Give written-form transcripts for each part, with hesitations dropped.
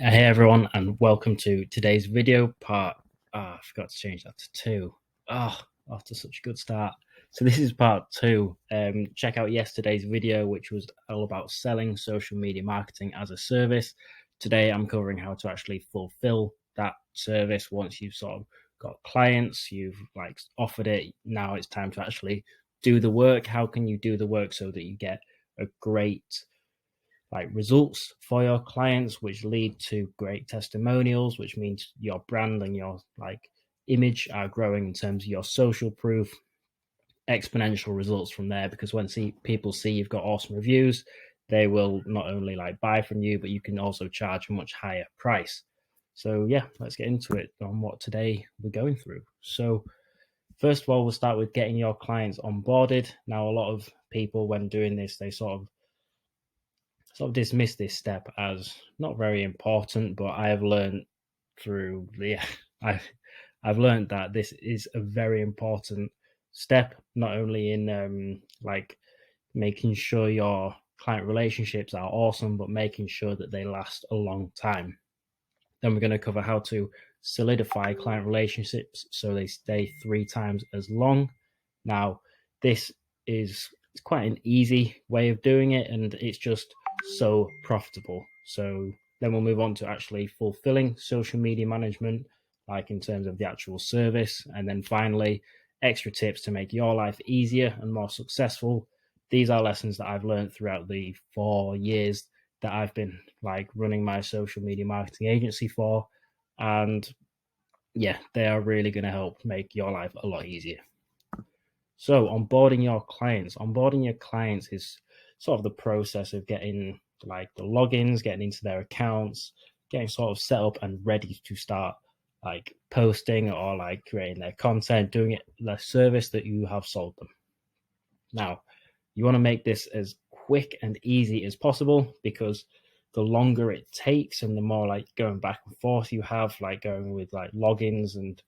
Hey everyone, and welcome to today's video part. I forgot to change that to two. After such a good start. So this is part two. Check out yesterday's video, which was all about selling social media marketing as a service. Today I'm covering how to actually fulfill that service once you've sort of got clients, you've like offered it. Now it's time to actually do the work. How can you do the work so that you get a great results for your clients, which lead to great testimonials, which means your brand and your image are growing in terms of your social proof, exponential results from there. Because when people see you've got awesome reviews, they will not only buy from you, but you can also charge a much higher price. So yeah, let's get into it on what today we're going through. So first of all, we'll start with getting your clients onboarded. Now, a lot of people, when doing this, they sort of dismiss this step as not very important, but I have learned through the I've learned that this is a very important step, not only in making sure your client relationships are awesome, but making sure that they last a long time. Then we're going to cover how to solidify client relationships so they stay 3 times as long. Now, this is quite an easy way of doing it, and it's just so profitable. So then we'll move on to actually fulfilling social media management, like in terms of the actual service. And then finally, extra tips to make your life easier and more successful. These are lessons that I've learned throughout the 4 years that I've been running my social media marketing agency for. And yeah, they are really going to help make your life a lot easier. So onboarding your clients. Onboarding your clients is sort of the process of getting the logins, getting into their accounts, getting sort of set up and ready to start posting or creating their content, doing it the service that you have sold them. Now, you want to make this as quick and easy as possible, because the longer it takes and the more going back and forth you have, going with logins and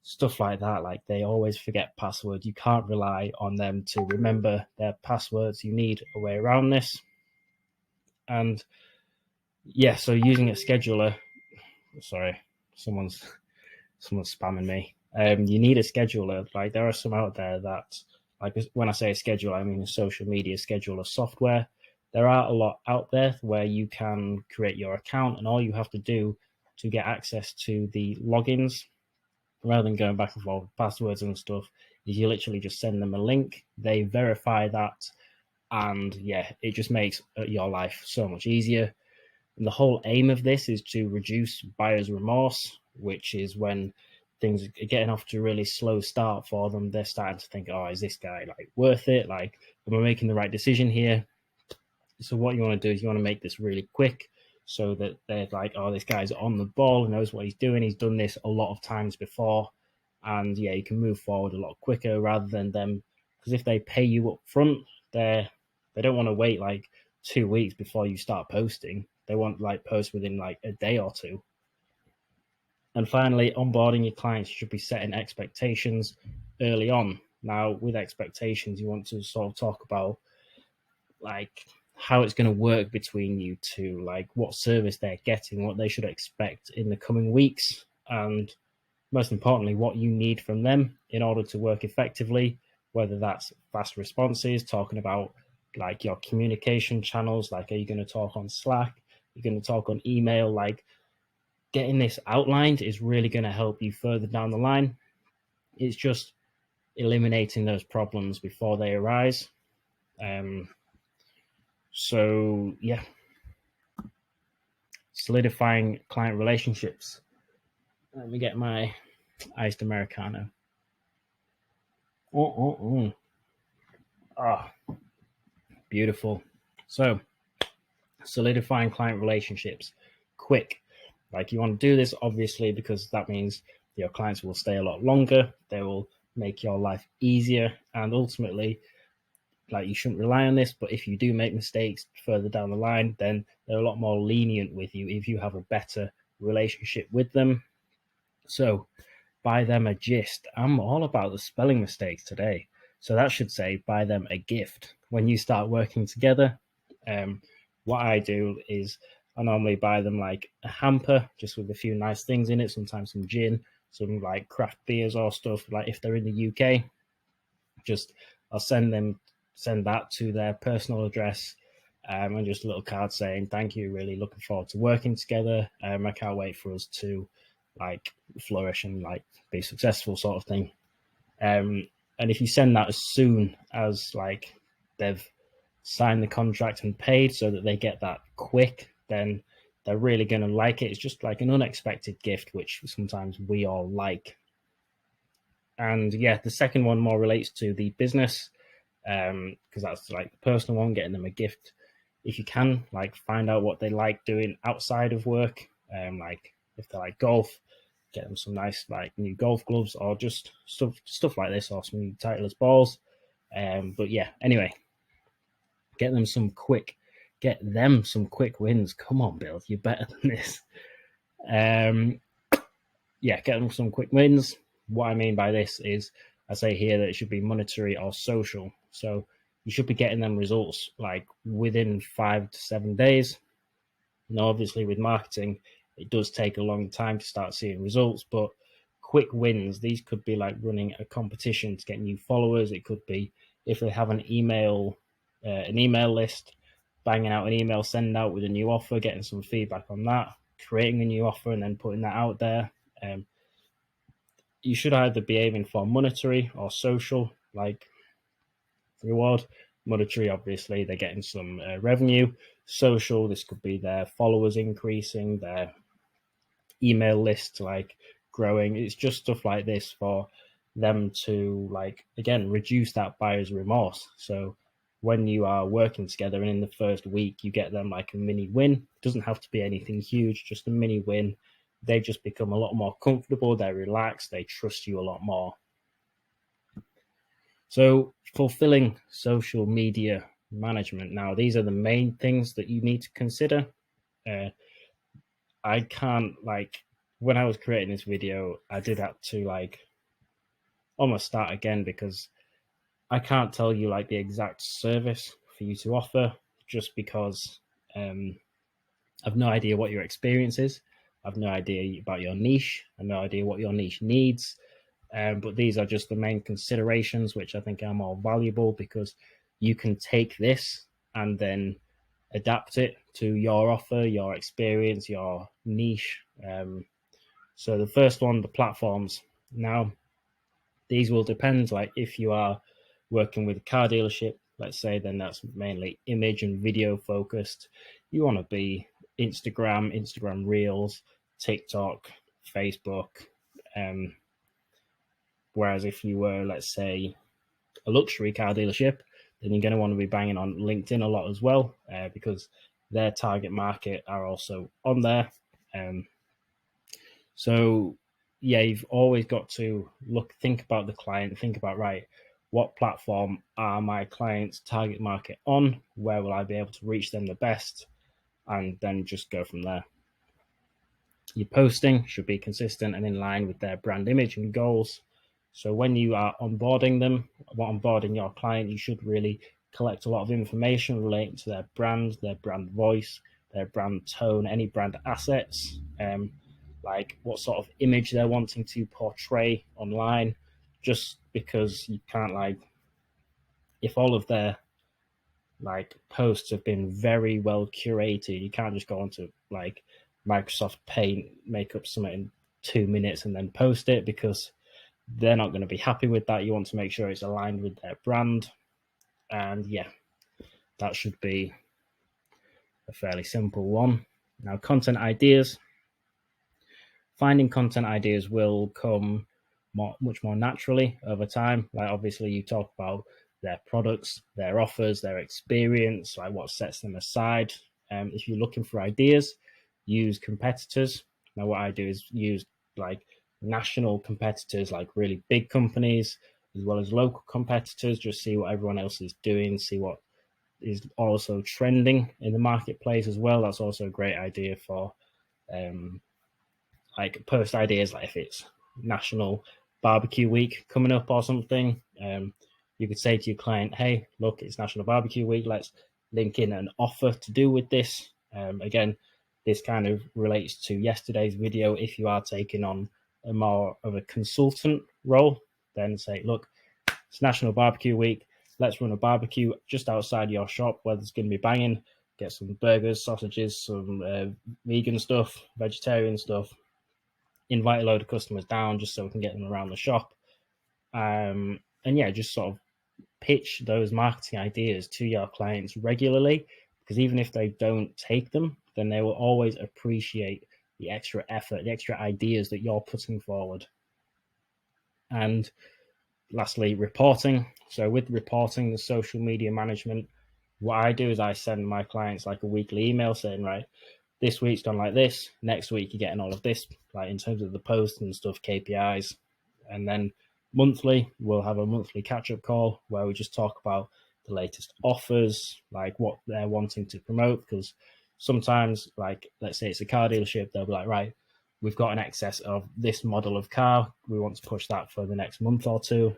stuff like that, they always forget passwords. You can't rely on them to remember their passwords. You need a way around this. And yeah, so using a scheduler, sorry, someone's spamming me. You need a scheduler. There are some out there that, when I say a scheduler, I mean a social media scheduler software. There are a lot out there where you can create your account, and all you have to do to get access to the logins, rather than going back and forth with passwords and stuff, is you literally just send them a link. They verify that, and yeah, it just makes your life so much easier. And the whole aim of this is to reduce buyer's remorse, which is when things are getting off to a really slow start for them. They're starting to think, oh, is this guy worth it? Am I making the right decision here? So what you want to do is you want to make this really quick, so that they're oh, this guy's on the ball, knows what he's doing. He's done this a lot of times before. And yeah, you can move forward a lot quicker, rather than them, because if they pay you up front, they don't want to wait 2 weeks before you start posting. They want post within a day or two. And finally, onboarding your clients, you should be setting expectations early on. Now, with expectations, you want to sort of talk about how it's going to work between you two, what service they're getting, what they should expect in the coming weeks, and most importantly, what you need from them in order to work effectively, whether that's fast responses, talking about your communication channels, are you going to talk on Slack, you're going to talk on email. Getting this outlined is really going to help you further down the line. It's just eliminating those problems before they arise. So yeah, solidifying client relationships. Let me get my iced Americano. Beautiful. So solidifying client relationships, quick. You want to do this obviously because that means your clients will stay a lot longer. They will make your life easier, and ultimately, you shouldn't rely on this, but if you do make mistakes further down the line, then they're a lot more lenient with you if you have a better relationship with them. So buy them a gist. I'm all about the spelling mistakes today. So that should say buy them a gift. When you start working together, what I do is I normally buy them like a hamper just with a few nice things in it, sometimes some gin, some like craft beers or stuff. Like if they're in the UK, just I'll send that to their personal address, and just a little card saying thank you, really looking forward to working together. I can't wait for us to like flourish and like be successful, sort of thing. And if you send that as soon as like they've signed the contract and paid, so that they get that quick, then they're really going to like it. It's just like an unexpected gift, which sometimes we all like. And yeah, the second one more relates to the business, because that's like the personal one, getting them a gift. If you can, like, find out what they like doing outside of work, like if they like golf, get them some nice like new golf gloves, or just stuff like this, or some new Titleist balls. But yeah, anyway, get them some quick wins. Come on, Bill, you're better than this. Yeah, get them some quick wins. What I mean by this is, I say here that it should be monetary or social. So you should be getting them results like within 5 to 7 days. Now, obviously, with marketing, it does take a long time to start seeing results, but quick wins, these could be like running a competition to get new followers. It could be if they have an email list, banging out an email, sending out with a new offer, getting some feedback on that, creating a new offer, and then putting that out there. You should either be aiming for monetary or social, like reward. Monetary, obviously, they're getting some revenue. Social, this could be their followers increasing, their email list like growing. It's just stuff like this for them to, like, again, reduce that buyer's remorse. So when you are working together and in the first week you get them like a mini win, it doesn't have to be anything huge, just a mini win. They just become a lot more comfortable, they're relaxed, they trust you a lot more. So fulfilling social media management. Now, these are the main things that you need to consider. I can't, like, when I was creating this video, I did have to like almost start again, because I can't tell you like the exact service for you to offer, just because I've no idea what your experience is. I've no idea about your niche. I've no idea what your niche needs. But these are just the main considerations, which I think are more valuable, because you can take this and then adapt it to your offer, your experience, your niche. So the first one, the platforms. Now, these will depend. Like if you are working with a car dealership, let's say, then that's mainly image and video focused. You want to be Instagram Reels, TikTok, Facebook. Whereas if you were, let's say, a luxury car dealership, then you're going to want to be banging on LinkedIn a lot as well, because their target market are also on there. So yeah, you've always got to think about the client, think about, right, what platform are my clients' target market on? Where will I be able to reach them the best? And then just go from there. Your posting should be consistent and in line with their brand image and goals. So when you are onboarding your client, you should really collect a lot of information relating to their brand voice, their brand tone, any brand assets, like what sort of image they're wanting to portray online, just because you can't, like, if all of their like posts have been very well curated, you can't just go onto like Microsoft Paint, make up something in 2 minutes and then post it, because they're not going to be happy with that. You want to make sure it's aligned with their brand. And yeah, that should be a fairly simple one. Now, content ideas. Finding content ideas will come much more naturally over time. Like obviously you talk about their products, their offers, their experience, like what sets them aside. If you're looking for ideas, use competitors. Now what I do is use like national competitors, like really big companies, as well as local competitors, just see what everyone else is doing, see what is also trending in the marketplace as well. That's also a great idea for like post ideas, like if it's National Barbecue Week coming up or something, you could say to your client, hey, look, it's National Barbecue Week, let's link in an offer to do with this. Again, this kind of relates to yesterday's video. If you are taking on a more of a consultant role, then say, look, it's National Barbecue Week. Let's run a barbecue just outside your shop where there's going to be banging. Get some burgers, sausages, some vegan stuff, vegetarian stuff. Invite a load of customers down just so we can get them around the shop. And yeah, just sort of pitch those marketing ideas to your clients regularly, because even if they don't take them, then they will always appreciate the extra effort, the extra ideas that you're putting forward. And lastly, reporting. So with reporting, the social media management, what I do is I send my clients like a weekly email saying, right, this week's gone like this, next week you're getting all of this, like in terms of the posts and stuff, KPIs. And then monthly, we'll have a monthly catch-up call where we just talk about the latest offers, like what they're wanting to promote. Because sometimes, like, let's say it's a car dealership, they'll be like, right, we've got an excess of this model of car, we want to push that for the next month or two.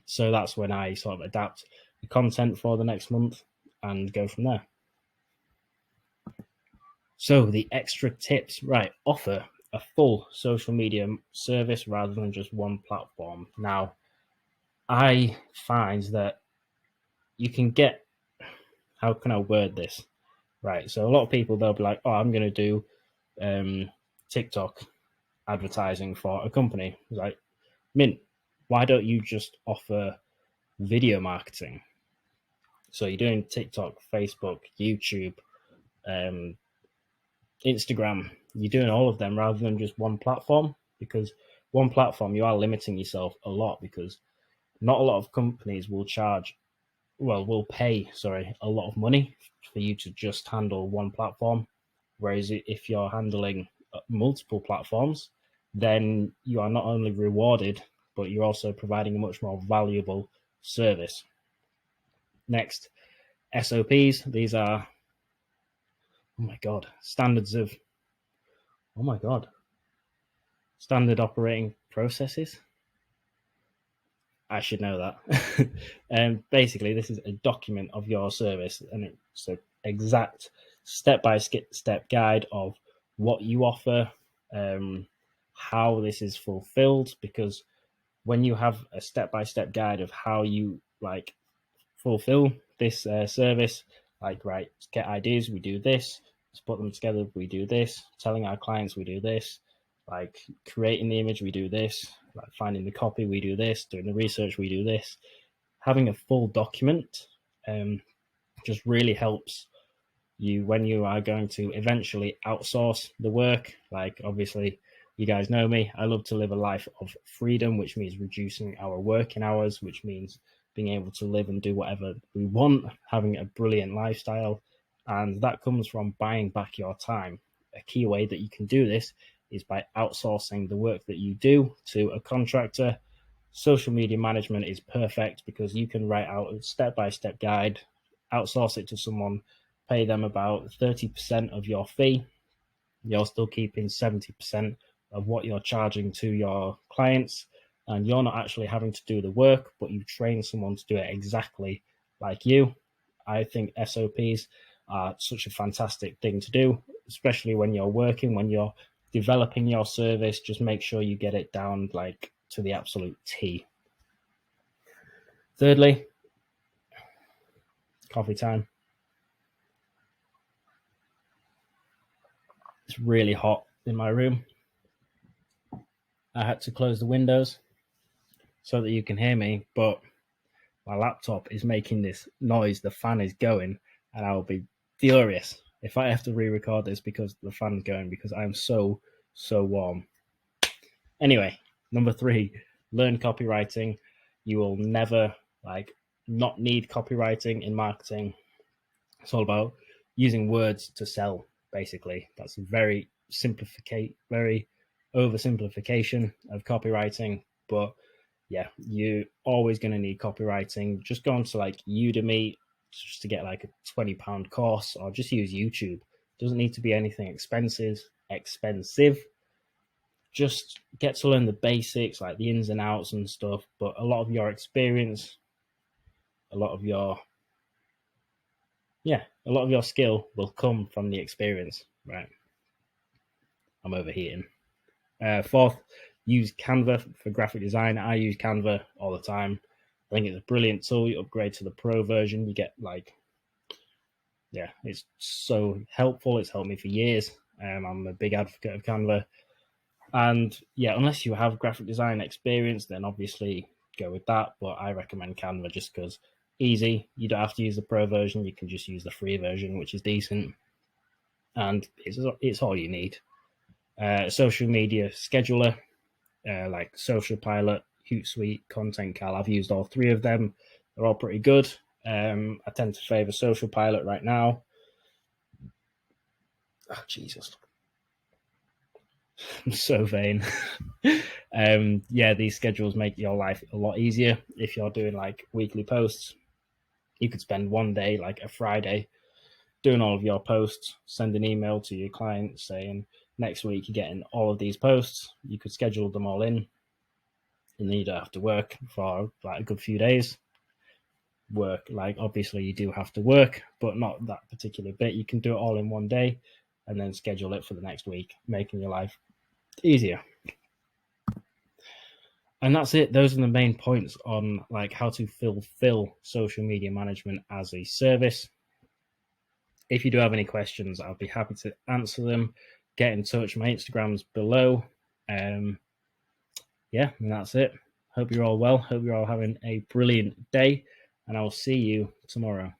So that's when I sort of adapt the content for the next month and go from there. So the extra tips, right, offer a full social media service rather than just one platform. Now, I find that you can get, how can I word this? Right, so a lot of people, they'll be like, oh, I'm going to do TikTok advertising for a company. It's like, Mint, why don't you just offer video marketing? So you're doing TikTok, Facebook, YouTube, Instagram, you're doing all of them rather than just one platform, because one platform, you are limiting yourself a lot, because not a lot of companies will pay a lot of money for you to just handle one platform. Whereas if you're handling multiple platforms, then you are not only rewarded, but you're also providing a much more valuable service. Next, SOPs. These are, standard operating processes. I should know that. Basically, this is a document of your service, and it's an exact step-by-step guide of what you offer, how this is fulfilled. Because when you have a step-by-step guide of how you fulfill this service, right, get ideas, we do this. Let's put them together, we do this. Telling our clients, we do this. Like creating the image, we do this. Like finding the copy, we do this. Doing the research, we do this. Having a full document just really helps you when you are going to eventually outsource the work. Like, obviously, you guys know me. I love to live a life of freedom, which means reducing our working hours, which means being able to live and do whatever we want, having a brilliant lifestyle. And that comes from buying back your time. A key way that you can do this is by outsourcing the work that you do to a contractor. Social media management is perfect because you can write out a step-by-step guide, outsource it to someone, pay them about 30% of your fee. You're still keeping 70% of what you're charging to your clients, and you're not actually having to do the work, but you've trained someone to do it exactly like you. I think SOPs are such a fantastic thing to do, especially when you're working, when you're developing your service. Just make sure you get it down to the absolute T. Thirdly, coffee time. It's really hot in my room. I had to close the windows so that you can hear me, but my laptop is making this noise. The fan is going, and I will be furious if I have to re-record this because the fan's going, because I'm so warm. Anyway, number 3, learn copywriting. You will never not need copywriting in marketing. It's all about using words to sell, basically. That's a very oversimplification of copywriting, but yeah, you're always going to need copywriting. Just go on to Udemy just to get a £20 course, or just use YouTube. It doesn't need to be anything expensive. Just get to learn the basics, like the ins and outs and stuff. But a lot of your experience, a lot of your skill will come from the experience. Right, I'm overheating. Fourth, use Canva for graphic design. I use Canva all the time. I think it's a brilliant tool. You upgrade to the pro version, you get like, yeah, it's so helpful. It's helped me for years. I'm a big advocate of Canva. And yeah, unless you have graphic design experience, then obviously go with that. But I recommend Canva just because easy. You don't have to use the pro version. You can just use the free version, which is decent. And it's all you need. Social media scheduler, like Social Pilot, Hootsuite, Content Cal. I've used all three of them. They're all pretty good. I tend to favor Social Pilot right now. Oh, Jesus. I'm so vain. Yeah, these schedules make your life a lot easier. If you're doing like weekly posts, you could spend one day, like a Friday, doing all of your posts, send an email to your client saying, next week you're getting all of these posts. You could schedule them all in, and then you don't have to work for like a good few days. Work, like obviously you do have to work, but not that particular bit. You can do it all in one day and then schedule it for the next week, making your life easier. And that's it. Those are the main points on like how to fulfill social media management as a service. If you do have any questions, I'll be happy to answer them. Get in touch. My Instagram's below. Yeah, and that's it. Hope you're all well. Hope you're all having a brilliant day, and I will see you tomorrow.